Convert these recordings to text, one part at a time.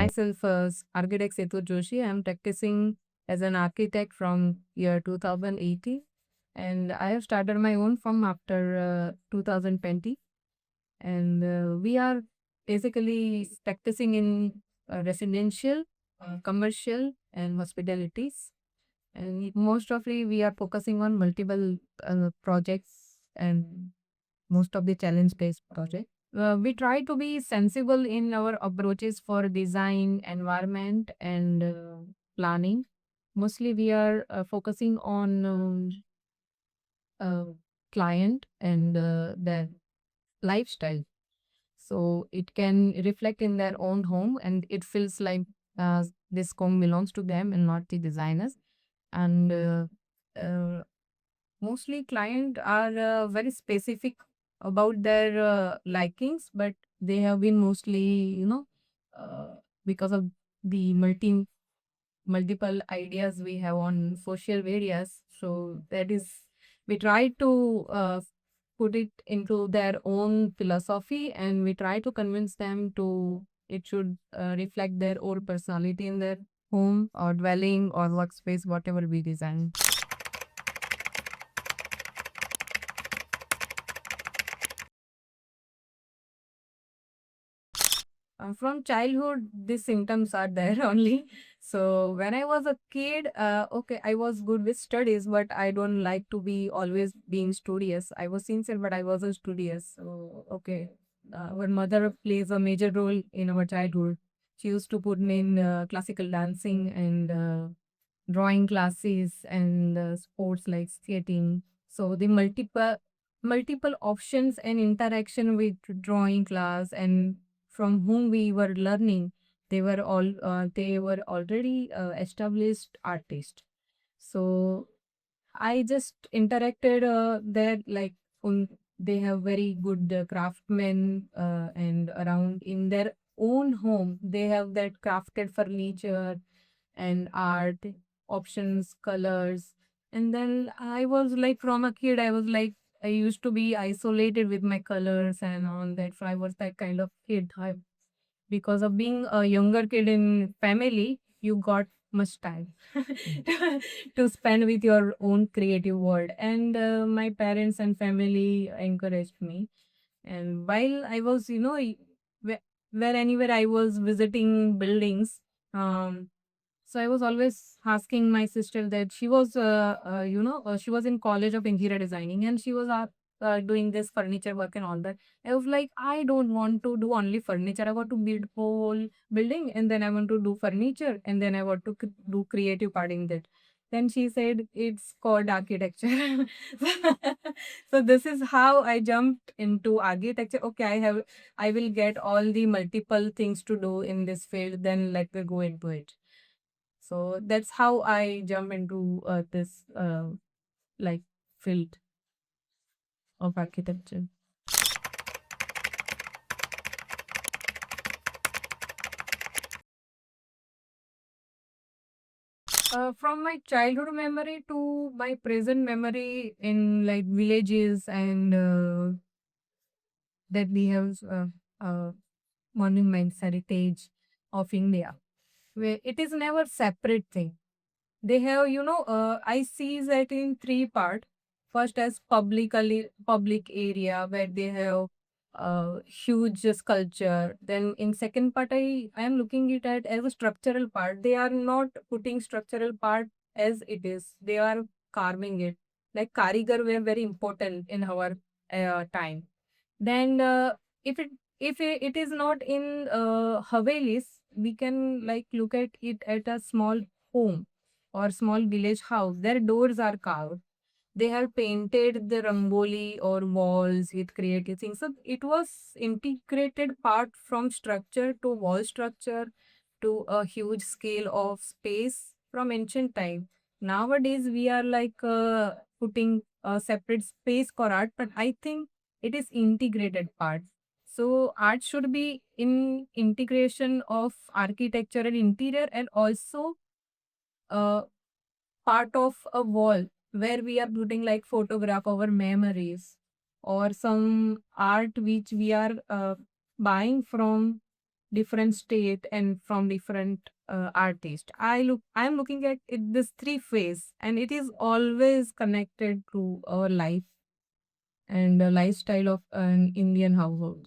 myself as architect Setu Joshi. I'm practicing as an architect from year 2018, and I have started my own firm after 2020. And we are basically practicing in residential, commercial, and hospitalities. And most of it, we are focusing on multiple projects and most of the challenge-based projects. We try to be sensible in our approaches for design, environment, and planning. Mostly, we are focusing on uh, client and their lifestyle. So it can reflect in their own home, and it feels like this home belongs to them and not the designers. And uh, mostly client are very specific about their likings, but they have been mostly, uh, because of the multiple ideas we have on social medias. So that is, we try to put it into their own philosophy, and we try to convince them to it should reflect their own personality in their home or dwelling or workspace, whatever we design. From childhood, these symptoms are there only. So when I was a kid, okay, I was good with studies, but I don't like to be always being studious. I was sincere, but I wasn't studious. So okay, our mother plays a major role in our childhood. She used to put me in classical dancing and drawing classes and sports like skating. So the multiple options and interaction with drawing class and from whom we were learning, they were already established artists. So I just interacted there like they have very good craftsmen and around in their own home they have that crafted furniture and art options, colors. And then I was like, from a kid, I was like, I used to be isolated with my colors and all that. So I was that kind of kid. Because of being a younger kid in family, you got much time to spend with your own creative world. And my parents and family encouraged me. And while I was, where anywhere I was visiting buildings, so I was always asking my sister that she was in college of interior designing and she was doing this furniture work and all that. I was like, I don't want to do only furniture. I want to build whole building and then I want to do furniture and then I want to do creative part in that. Then she said it's called architecture. So this is how I jumped into architecture. Okay, I will get all the multiple things to do in this field. Then let me go into it. So that's how I jump into this like field of architecture. From my childhood memory to my present memory in like villages and that we have monuments, heritage of India, where it is never separate thing. They have, I see that in three part. First as public area where they have huge sculpture. Then in second part, I am looking it at as a structural part. They are not putting structural part as it is. They are carving it. Like karigar were very important in our time. Then if it is not in Havelis, we can like look at it at a small home or small village house. Their doors are carved. They have painted the rangoli or walls with creative things. So it was integrated part from structure to wall structure to a huge scale of space from ancient time. Nowadays we are like putting a separate space for art, but I think it is integrated part. So art should be in integration of architecture and interior and also uh, part of a wall where we are putting like photograph our memories or some art which we are buying from different state and from different artist. I'm looking at it this three phase, and it is always connected to our life and the lifestyle of an Indian household.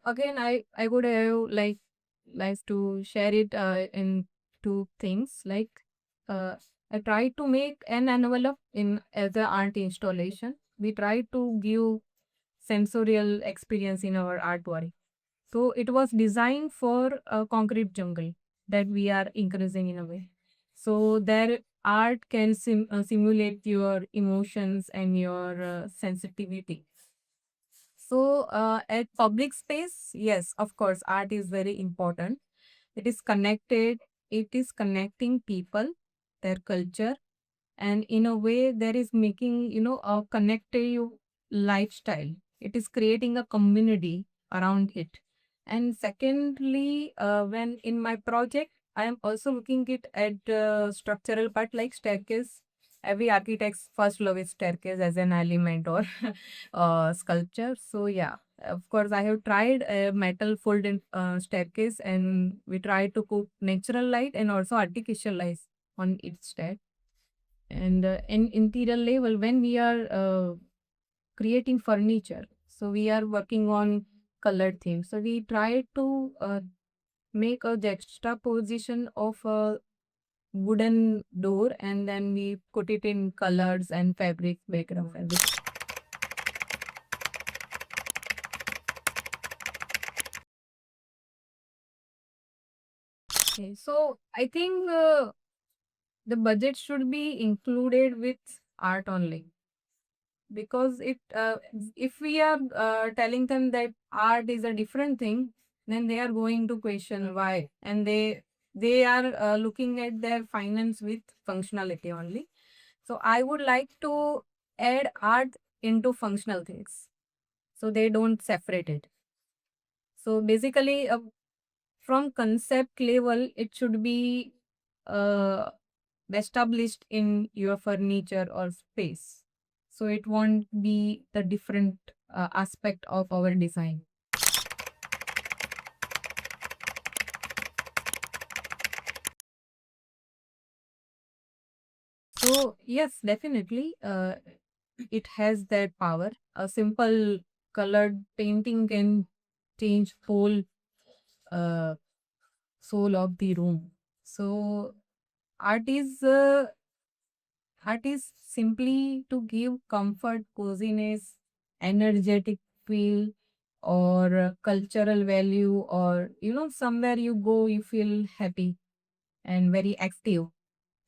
Again, I would have like to share it in two things. Like, I try to make an envelope in as a art installation. We try to give sensorial experience in our artwork. So it was designed for a concrete jungle that we are increasing in a way. So their art can simulate your emotions and your sensitivity. So, at public space, yes, of course, art is very important. It is connected, it is connecting people, their culture, and in a way, there is making, a connective lifestyle. It is creating a community around it. And secondly, when in my project, I am also looking it at structural part like staircase. Every architect's first love is staircase as an element or sculpture. So yeah, of course, I have tried a metal folded staircase, and we try to put natural light and also artificial light on each stair. And in interior level, when we are creating furniture, so we are working on colored themes. So we try to make a juxtaposition of a wooden door, and then we put it in colors and fabric, background fabric. Okay, so I think the budget should be included with art only, because it if we are telling them that art is a different thing, then they are going to question why, and they are looking at their finance with functionality only. So I would like to add art into functional things, so they don't separate it. So basically, from concept level, it should be uh, established in your furniture or space. So it won't be the different aspect of our design. So yes, definitely, it has that power. A simple colored painting can change whole uh, soul of the room. So art is uh, art is simply to give comfort, coziness, energetic feel, or cultural value, or somewhere you go, you feel happy and very active.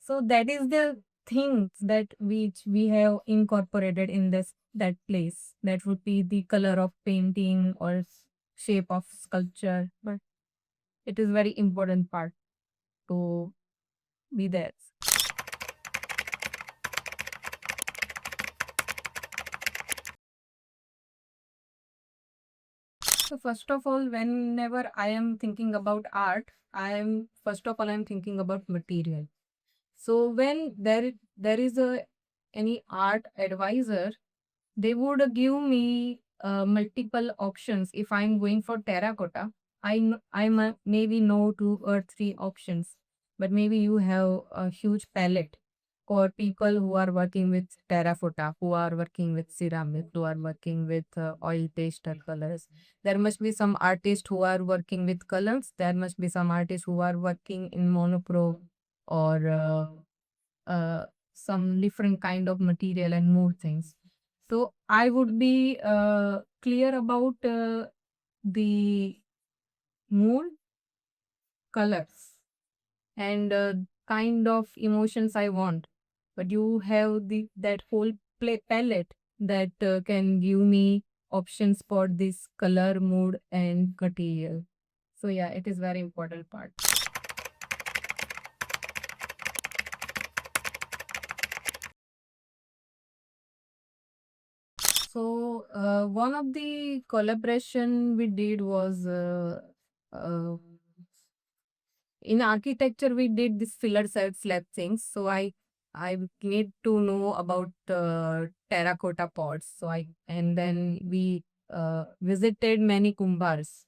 So that is the things that which we have incorporated in this that place. That would be the color of painting or shape of sculpture, but it is very important part to be there. So first of all, whenever I am thinking about art, I'm thinking about material. So when there is a any art advisor, they would give me multiple options. If I'm going for terracotta, maybe know two or three options, but maybe you have a huge palette for people who are working with terracotta, who are working with ceramic, who are working with oil pastel colors. There must be some artists who are working with colors. There must be some artists who are working in monochrome or some different kind of material and more things. So I would be clear about the mood, colors, and kind of emotions I want. But you have the that whole palette that can give me options for this color, mood, and material. So yeah, it is very important part. So one of the collaboration we did was in architecture we did this filler slab things. So I I need to know about terracotta pots. And then we visited many kumbhars.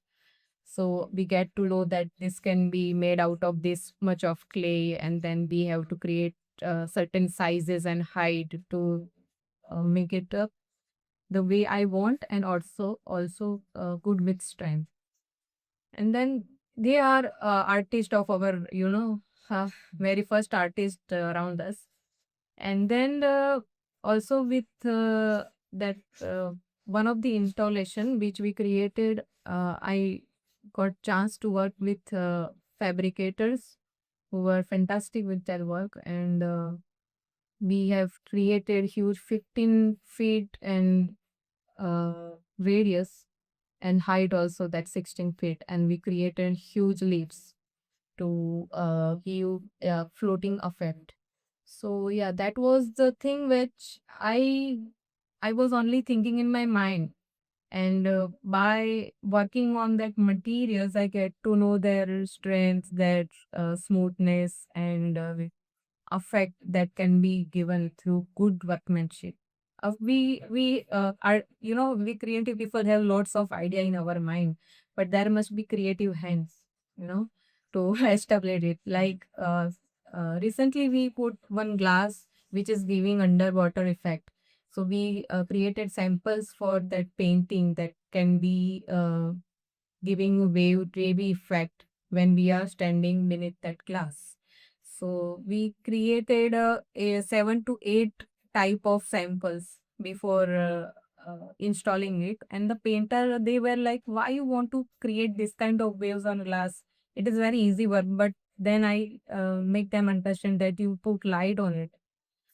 So we get to know that this can be made out of this much of clay, and then we have to create certain sizes and height to make it up the way I want, and also good with strength. And then they are artist of our, very first artist around us. And then also with that one of the installation which we created, I got chance to work with fabricators who were fantastic with their work. And we have created huge 15 feet and radius, and height also that 16 feet, and we created huge leaves to give a floating effect. So yeah, that was the thing which I was only thinking in my mind. And by working on that materials, I get to know their strength, their smoothness, and effect that can be given through good workmanship. We are, we creative people have lots of idea in our mind, but there must be creative hands, you know, to establish it. Like recently we put one glass which is giving underwater effect. So we created samples for that painting that can be giving wavy effect when we are standing beneath that glass. So we created a 7 to 8 type of samples before installing it. And the painter, they were like, "Why you want to create this kind of waves on glass? It is very easy work." But then I make them understand that you put light on it,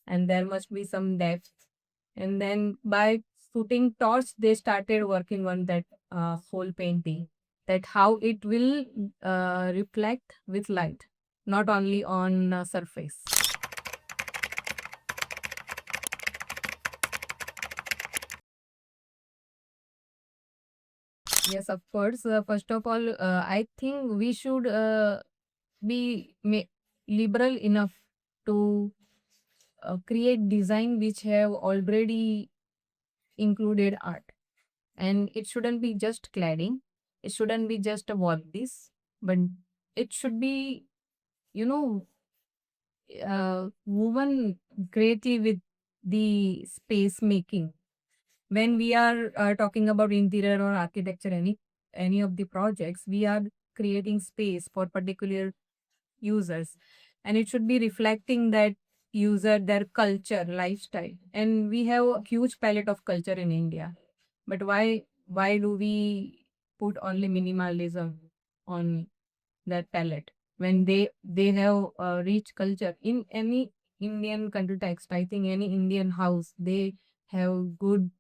and there must be some depth. And then by shooting torch, they started working on that whole painting, that how it will reflect with light, not only on surface. Yes, of course. First of all, I think we should be liberal enough to create design which have already included art. And it shouldn't be just cladding. It shouldn't be just a wall piece, but it should be, you know, woven greatly with the space making. When we are talking about interior or architecture, any of the projects, we are creating space for particular users, and it should be reflecting that user, their culture, lifestyle. And we have a huge palette of culture in India, but why do we put only minimalism on that palette when they have a rich culture in any Indian context? I think any Indian house, they have good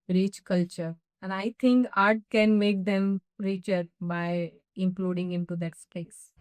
rich culture, and I think art can make them richer by including into that space.